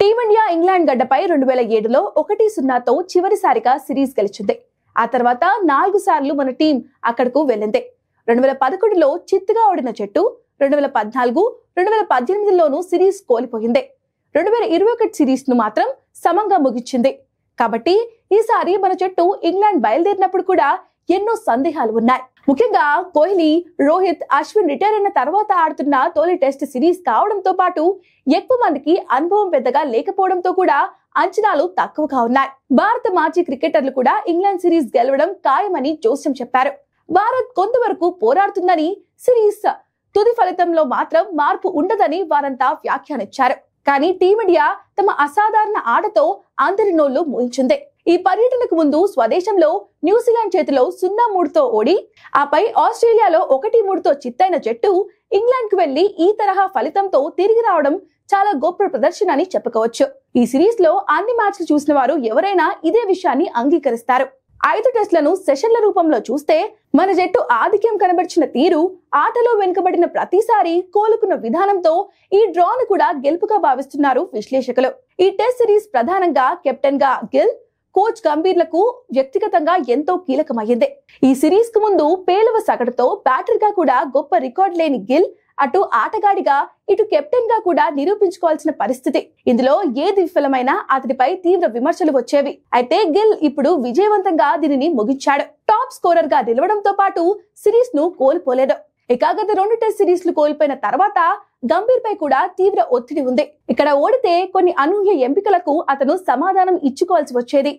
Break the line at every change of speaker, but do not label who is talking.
Team India England గడ్డపై 2007లో 1-0తో చివరిసారిగా series గెలిచింది. ఆ తర్వాత 4 సార్లు మన టీం అక్కడకు వెళ్ళింది. 2011లో చిత్తుగా ఓడిన జట్టు 2014, 2018లోనూ సిరీస్ కోల్పోయింది. 2021 సిరీస్ ను మాత్రం సమంగా ముగించింది. కాబట్టి ఈసారి మన జట్టు ఇంగ్లాండ్ బయలుదేరినప్పుడు కూడా ఎన్నో సందేహాలు ఉన్నాయి. ముఖ్యంగా కోహ్లీ, రోహిత్, అశ్విన్ రిటైర్ అయిన తర్వాత ఆడుతున్న తొలి టెస్ట్ సిరీస్ కావడంతో పాటు ఎక్కువ మందికి అనుభవం పెద్దగా లేకపోవడంతో కూడా అంచనాలు తక్కువగా ఉన్నాయి. భారత మాజీ క్రికెటర్లు కూడా ఇంగ్లాండ్ సిరీస్ గెలవడం ఖాయమని జోస్యం చెప్పారు. భారత్ కొంతవరకు పోరాడుతుందని, సిరీస్ తుది ఫలితంలో మాత్రం మార్పు ఉండదని వారంతా వ్యాఖ్యానించారు. కానీ టీమిండియా తమ అసాధారణ ఆటతో అందరి నోళ్లు మూయించింది. ఈ పర్యటనకు ముందు స్వదేశంలో న్యూజిలాండ్ చేతిలో 0-3తో ఓడి, ఆపై ఆస్ట్రేలియాలో 1-3తో చిత్తైన జట్టు ఇంగ్లాండ్ కు వెళ్లి ఈ తరహా ఫలితంతో తిరిగి రావడం చాలా గొప్ప ప్రదర్శన అని చెప్పుకోవచ్చు. ఈ సిరీస్ లో అన్ని మ్యాచ్లు చూసిన వారు ఎవరైనా ఇదే విషయాన్ని అంగీకరిస్తారు. 5 టెస్టులను సెషన్ల రూపంలో చూస్తే మన జట్టు ఆధిక్యం కనబర్చిన తీరు, ఆటలో వెనుకబడిన ప్రతిసారి కోలుకున్న విధానంతో ఈ డ్రాను కూడా గెలుపుగా భావిస్తున్నారు విశ్లేషకులు. ఈ టెస్ట్ సిరీస్ ప్రధానంగా కెప్టెన్ గా గిల్, కోచ్ గంభీర్లకు వ్యక్తిగతంగా ఎంతో కీలకమైంది. ఈ సిరీస్ కు ముందు పేలవ సగటుతో బ్యాటర్ గా కూడా గొప్ప రికార్డ్ లేని గిల్ అటు ఆటగాడిగా ఇటు కెప్టెన్ గా కూడా నిరూపించుకోవాల్సిన పరిస్థితి. ఇందులో ఏది విఫలమైనా అతడిపై తీవ్ర విమర్శలు వచ్చేవి. అయితే గిల్ ఇప్పుడు విజయవంతంగా దీనిని ముగించాడు. టాప్ స్కోరర్ గా నిలవడంతో పాటు సిరీస్ ను కోల్పోలేదు. ఇక గత 2 టెస్ట్ సిరీస్లు కోల్పోయిన తర్వాత గంభీర్ పై కూడా తీవ్ర ఒత్తిడి ఉంది. ఇక్కడ ఓడితే కొన్ని అనూహ్య ఎంపికలకు అతను సమాధానం ఇచ్చుకోవాల్సి వచ్చేది.